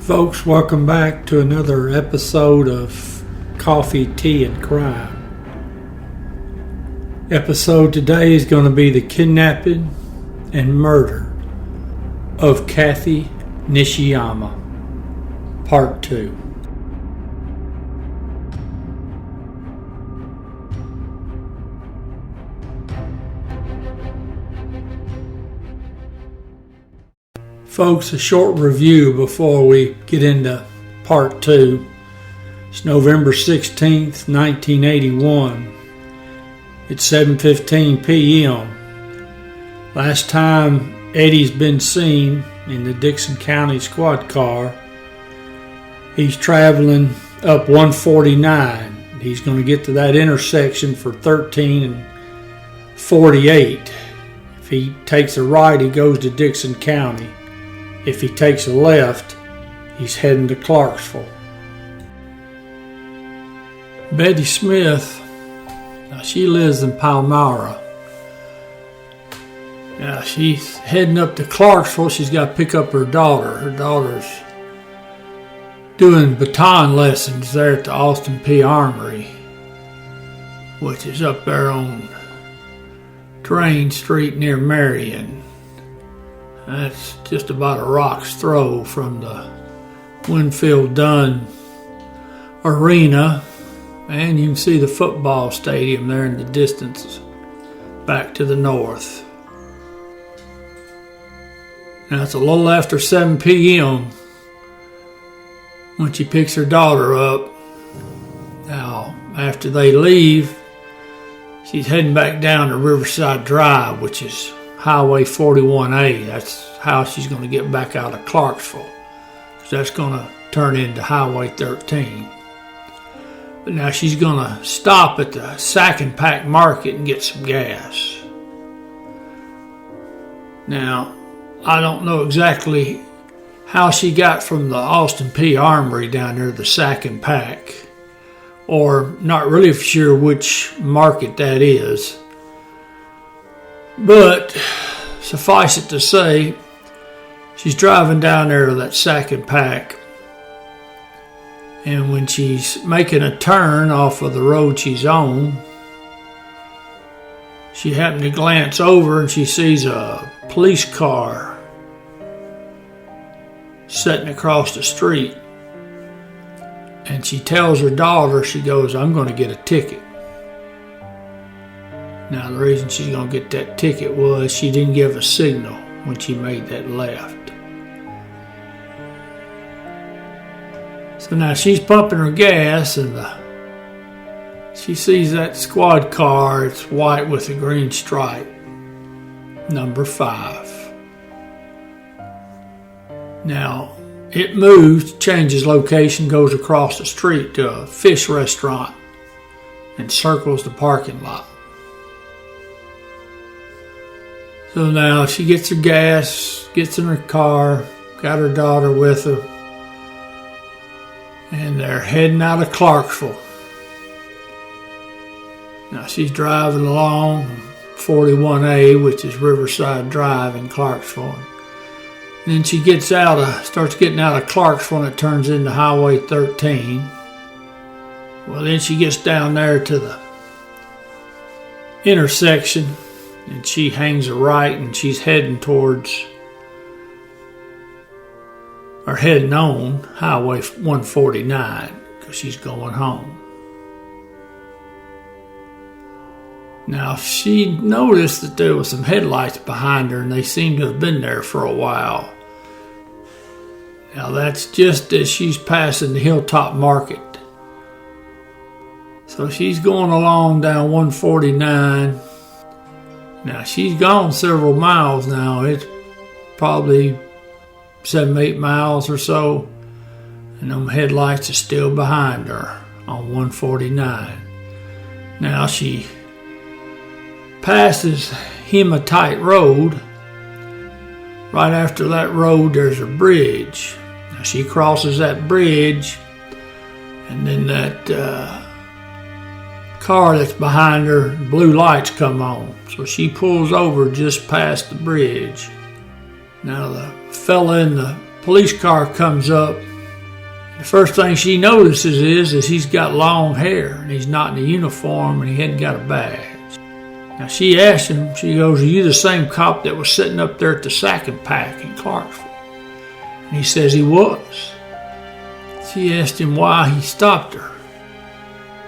Folks, welcome back to another episode of Coffee, Tea, and Crime. Episode today is going to be the kidnapping and murder of Kathy Nishiyama, Part 2. Folks, a short review before we get into Part 2. It's November 16th, 1981. It's 7:15 p.m. Last time Eddie's been seen in the Dixon County squad car. He's traveling up 149. He's going to get to that intersection for 13 and 48. If he takes a right, he goes to Dixon County. If he takes a left, he's heading to Clarksville. Betty Smith, now she lives in Palmyra. Now she's heading up to Clarksville. She's got to pick up her daughter. Her daughter's doing baton lessons there at the Austin P. Armory, which is up there on Terrain Street near Marion. That's just about a rock's throw from the Winfield Dunn Arena, and you can see the football stadium there in the distance back to the north. Now it's a little after 7 p.m. when she picks her daughter up. Now, after they leave, she's heading back down to Riverside Drive, which is Highway 41A. That's how she's going to get back out of Clarksville, because that's going to turn into Highway 13. But now she's going to stop at the Sack and Pack Market and get some gas. Now, I don't know exactly how she got from the Austin P. Armory down there to the Sack and Pack, or not really sure which market that is. But suffice it to say, she's driving down there to that Sack and Pack, and when she's making a turn off of the road she's on, she happened to glance over and she sees a police car sitting across the street. And she tells her daughter, she goes, "I'm going to get a ticket." Now, the reason she's going to get that ticket was she didn't give a signal when she made that left. So now she's pumping her gas, and she sees that squad car. It's white with a green stripe, number 5. Now, it moves, changes location, goes across the street to a fish restaurant, and circles the parking lot. So now she gets her gas, gets in her car, got her daughter with her, and they're heading out of Clarksville. Now she's driving along 41A, which is Riverside Drive in Clarksville. And then she starts getting out of Clarksville, and it turns into Highway 13. Well, then she gets down there to the intersection, and she hangs a right, and she's heading on Highway 149, because she's going home. Now, she noticed that there was some headlights behind her, and they seemed to have been there for a while. Now, that's just as she's passing the Hilltop Market. So she's going along down 149. Now, she's gone several miles now. It's probably 7-8 miles or so, and them headlights are still behind her on 149. Now, she passes Hematite Road. Right after that road, there's a bridge. Now, she crosses that bridge, and then that car that's behind her, blue lights come on. So she pulls over just past the bridge. Now the fella in the police car comes up The first thing she notices is he's got long hair and he's not in a uniform and he hadn't got a badge. Now she asked him, she goes, "Are you the same cop that was sitting up there at the Sack and Pack in Clarksville?" And he says he was. She asked him why he stopped her.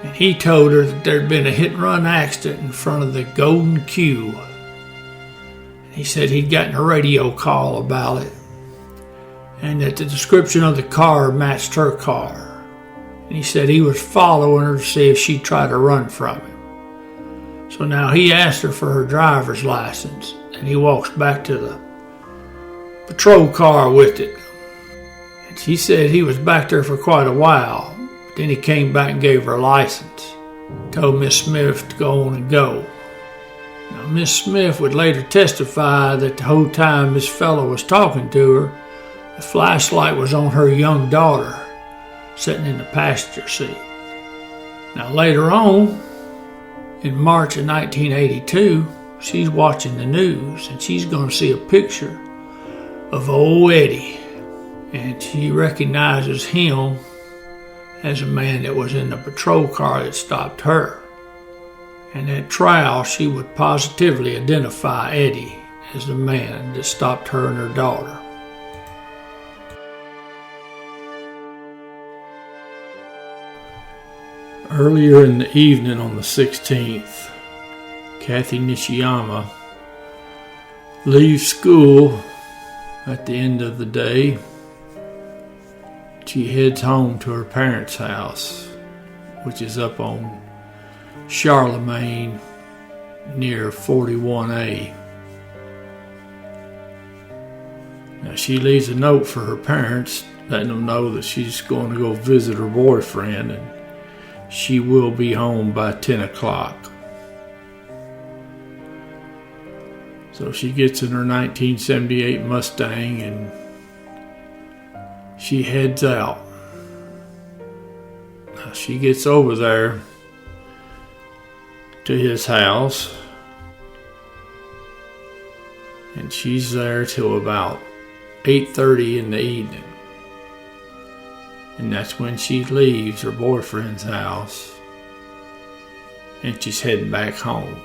And he told her that there'd been a hit-and-run accident in front of the Golden Q. And he said he'd gotten a radio call about it, and that the description of the car matched her car. And he said he was following her to see if she'd try to run from him. So now he asked her for her driver's license, and he walks back to the patrol car with it. And she said he was back there for quite a while. Then he came back and gave her a license. Told Miss Smith to go on and go. Now, Miss Smith would later testify that the whole time this fellow was talking to her, the flashlight was on her young daughter, sitting in the passenger seat. Now, later on, in March of 1982, she's watching the news, and she's going to see a picture of old Eddie. And she recognizes him as a man that was in the patrol car that stopped her. And at trial, she would positively identify Eddie as the man that stopped her and her daughter. Earlier in the evening on the 16th, Kathy Nishiyama leaves school at the end of the day. She heads home to her parents' house, which is up on Charlemagne near 41A. Now she leaves a note for her parents, letting them know that she's going to go visit her boyfriend and she will be home by 10 o'clock. So she gets in her 1978 Mustang and she heads out. Now she gets over there to his house, and she's there till about 8:30 in the evening. And that's when she leaves her boyfriend's house and she's heading back home.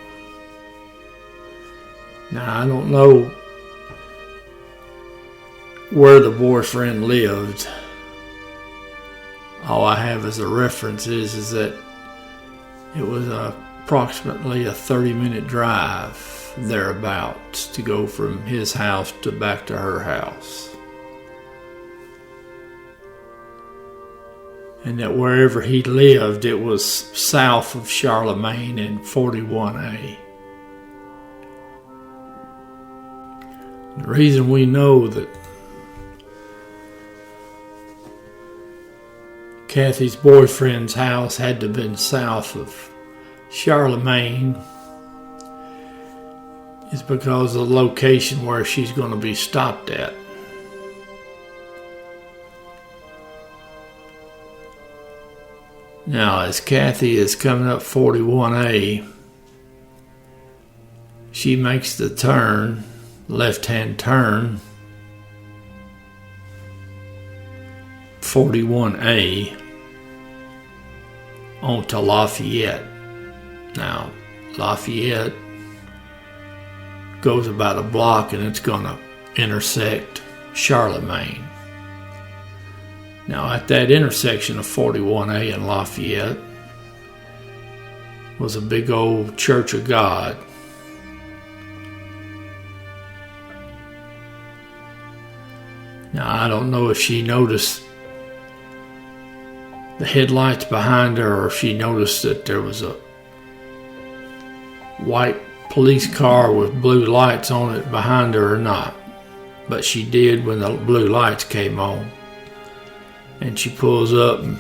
Now I don't know where the boyfriend lived. All I have as a reference is that it was approximately a 30-minute drive thereabouts to go from his house to back to her house. And that wherever he lived, it was south of Charlemagne and 41A. The reason we know that Kathy's boyfriend's house had to have been south of Charlemagne is because of the location where she's going to be stopped at. Now, as Kathy is coming up 41A, she makes the turn, left-hand turn, 41A, onto Lafayette. Now, Lafayette goes about a block and it's going to intersect Charlemagne. Now, at that intersection of 41A and Lafayette was a big old Church of God. Now, I don't know if she noticed the headlights behind her or if she noticed that there was a white police car with blue lights on it behind her or not. But she did when the blue lights came on. And she pulls up and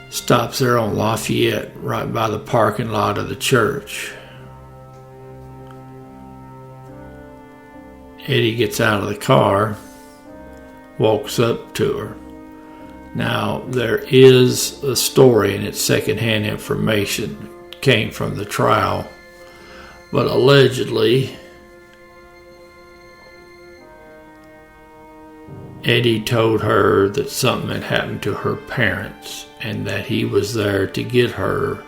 stops there on Lafayette, right by the parking lot of the church. Eddie gets out of the car, walks up to her. Now, there is a story, and it's secondhand information, came from the trial, but allegedly Eddie told her that something had happened to her parents and that he was there to get her,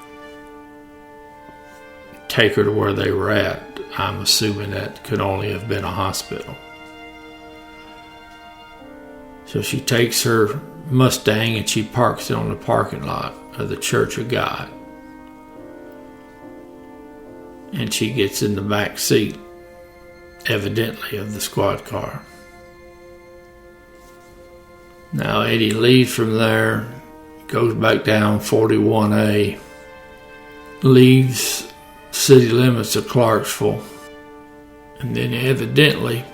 take her to where they were at. I'm assuming that could only have been a hospital. So she takes her Mustang and she parks it on the parking lot of the Church of God. And she gets in the back seat, evidently, of the squad car. Now Eddie leaves from there, goes back down 41A, leaves city limits of Clarksville, and then evidently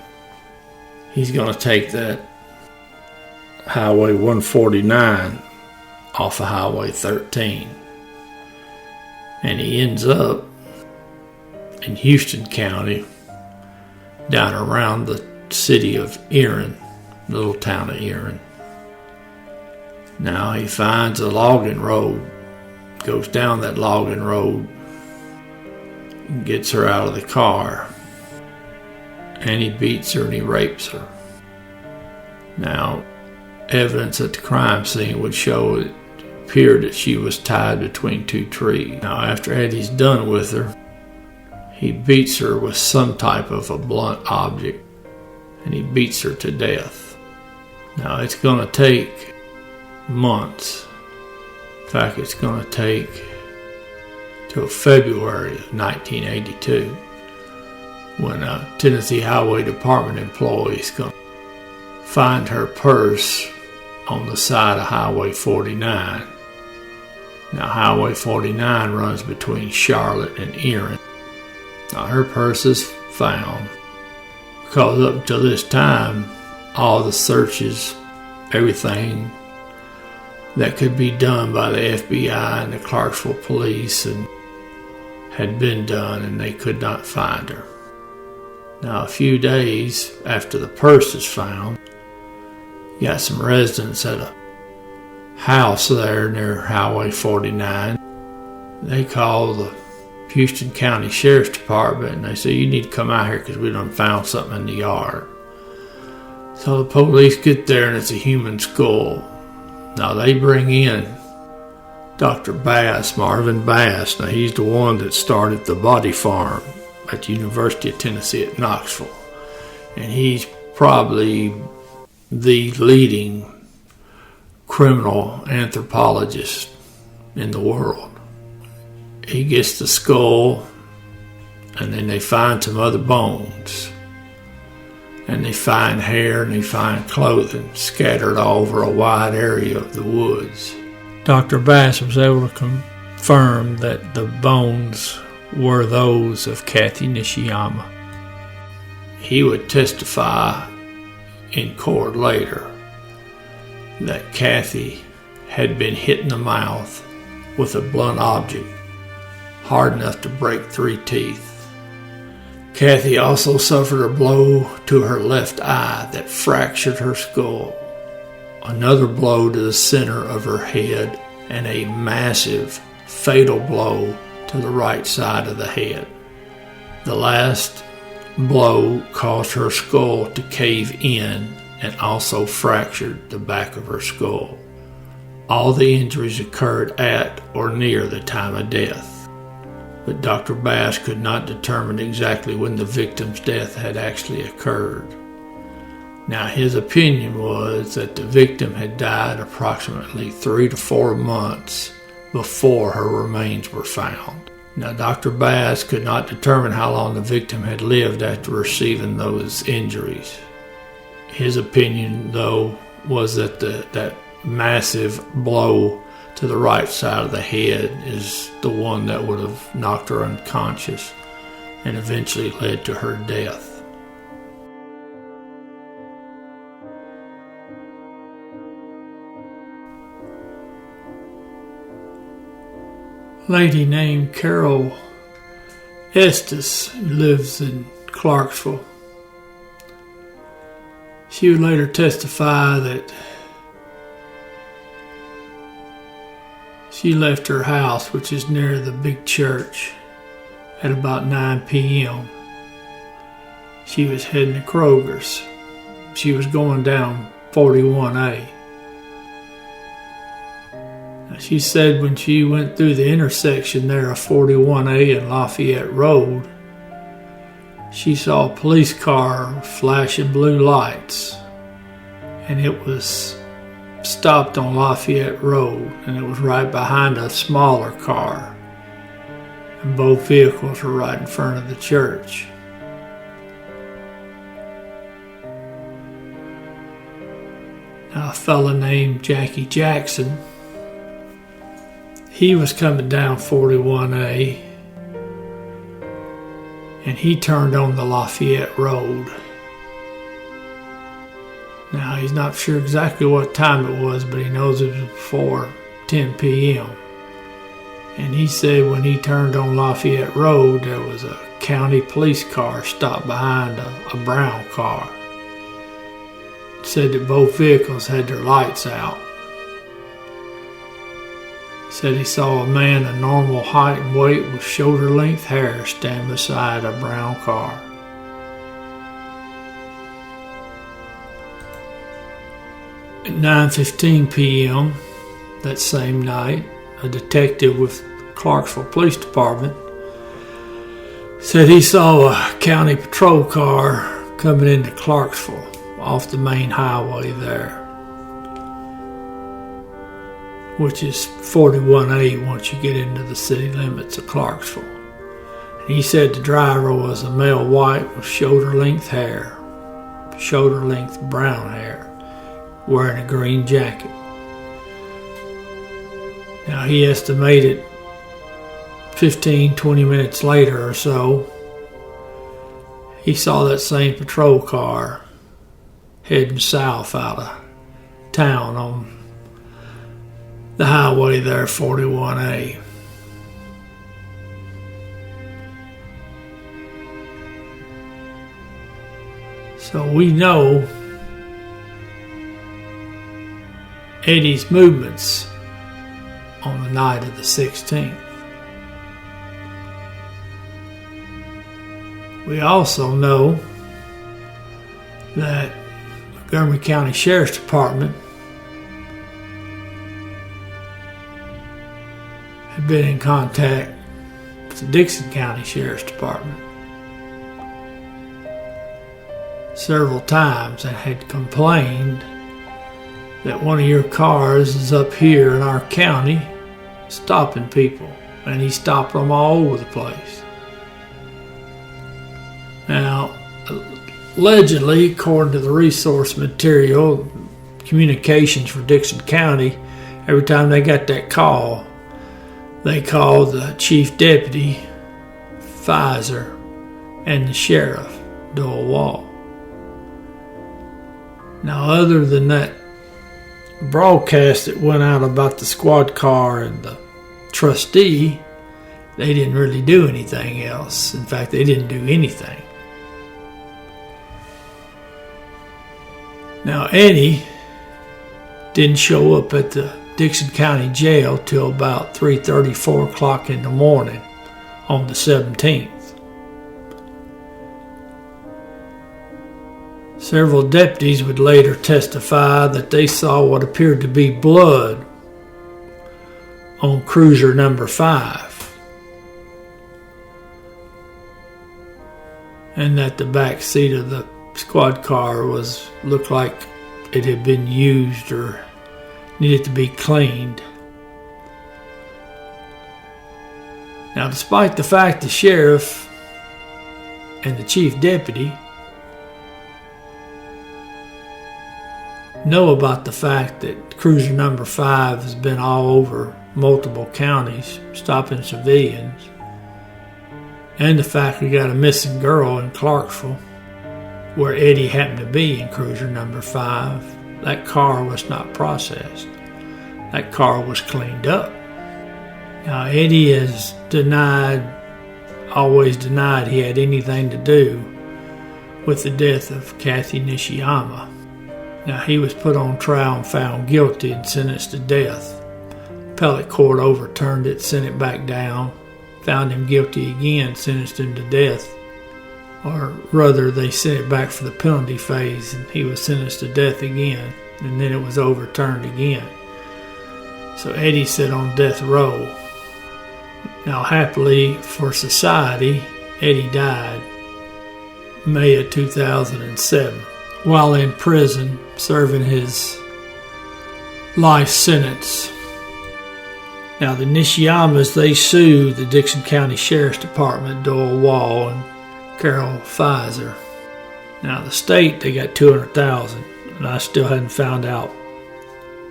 he's going to take that Highway 149 off of Highway 13, and he ends up in Houston County, down around the city of Erin, little town of Erin. Now he finds a logging road, goes down that logging road, and gets her out of the car, and he beats her and he rapes her. Now, evidence at the crime scene would show it appeared that she was tied between two trees. Now, after Eddie's done with her, he beats her with some type of a blunt object, and he beats her to death. Now, it's going to take months. In fact, it's going to take till February of 1982 when a Tennessee Highway Department employee is going to find her purse on the side of Highway 49. Now, Highway 49 runs between Charlotte and Erin. Now, her purse is found because up until this time, all the searches, everything that could be done by the FBI and the Clarksville police and had been done, and they could not find her. Now, a few days after the purse is found, you got some residents at a house there near Highway 49. They call the Houston County Sheriff's Department and they say, you need to come out here because we done found something in the yard. So the police get there and it's a human skull. Now they bring in Dr. Bass, Marvin Bass. Now he's the one that started the body farm at the University of Tennessee at Knoxville. And he's probably the leading criminal anthropologist in the world. He gets the skull, and then they find some other bones. And they find hair and they find clothing scattered all over a wide area of the woods. Dr. Bass was able to confirm that the bones were those of Kathy Nishiyama. He would testify in court later that Kathy had been hit in the mouth with a blunt object hard enough to break 3 teeth. Kathy also suffered a blow to her left eye that fractured her skull, another blow to the center of her head, and a massive, fatal blow to the right side of the head. The last blow caused her skull to cave in and also fractured the back of her skull. All the injuries occurred at or near the time of death. But Dr. Bass could not determine exactly when the victim's death had actually occurred. Now, his opinion was that the victim had died approximately 3 to 4 months before her remains were found. Now, Dr. Bass could not determine how long the victim had lived after receiving those injuries. His opinion, though, was that that massive blow to the right side of the head is the one that would have knocked her unconscious and eventually led to her death. A lady named Carol Estes, who lives in Clarksville, she would later testify that she left her house, which is near the big church, at about 9 p.m. She was heading to Kroger's. She was going down 41A. Now, she said when she went through the intersection there of 41A and Lafayette Road, she saw a police car flashing blue lights, and it was stopped on Lafayette Road, and it was right behind a smaller car, and both vehicles were right in front of the church. Now, a fella named Jackie Jackson, he was coming down 41A, and he turned on the Lafayette Road. Now, he's not sure exactly what time it was, but he knows it was before 10 p.m. And he said when he turned on Lafayette Road, there was a county police car stopped behind a brown car. He said that both vehicles had their lights out. He said he saw a man of normal height and weight with shoulder-length hair stand beside a brown car. At 9:15 p.m. that same night, a detective with Clarksville Police Department said he saw a county patrol car coming into Clarksville off the main highway there, which is 41A once you get into the city limits of Clarksville. And he said the driver was a male white with shoulder-length hair, shoulder-length brown hair, wearing a green jacket. Now, he estimated 15-20 minutes later or so, he saw that same patrol car heading south out of town on the highway there, 41A. So we know Eddie's movements on the night of the 16th. We also know that Montgomery County Sheriff's Department had been in contact with the Dixon County Sheriff's Department several times and had complained that one of your cars is up here in our county stopping people, and he stopped them all over the place. Now, allegedly, according to the resource material, communications for Dixon County, every time they got that call, they called the chief deputy, Pfizer, and the sheriff, Doyle Wall. Now, other than that broadcast that went out about the squad car and the trustee, they didn't really do anything else. In fact, they didn't do anything. Now, Eddie didn't show up at the Dixon County Jail till about 3:30, 4 o'clock in the morning on the 17th. Several deputies would later testify that they saw what appeared to be blood on cruiser number 5, and that the back seat of the squad car looked like it had been used or needed to be cleaned. Now, despite the fact the sheriff and the chief deputy know about the fact that cruiser number 5 has been all over multiple counties stopping civilians, and the fact we got a missing girl in Clarksville where Eddie happened to be in cruiser number 5, that car was not processed. That car was cleaned up. Now, Eddie has always denied he had anything to do with the death of Kathy Nishiyama. Now, he was put on trial and found guilty and sentenced to death. Appellate court overturned it, sent it back down, found him guilty again, sentenced him to death. Or rather, they sent it back for the penalty phase, and he was sentenced to death again. and then it was overturned again. So Eddie sat on death row. Now, happily for society, Eddie died May of 2007 while in prison serving his life sentence. Now, the Nishiyamas, they sued the Dickson County Sheriff's Department, Doyle Wall and Carol Pfizer. Now, the state, they got $200,000, and I still hadn't found out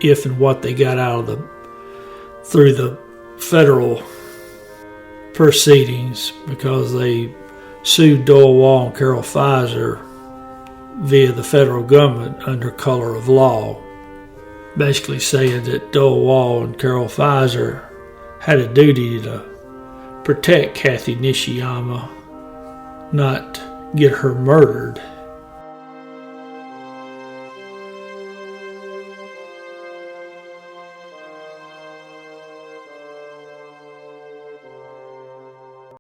if and what they got out of through the federal proceedings, because they sued Doyle Wall and Carol Pfizer via the federal government under color of law, basically saying that Doyle Wall and Carol Pfizer had a duty to protect Kathy Nishiyama, not get her murdered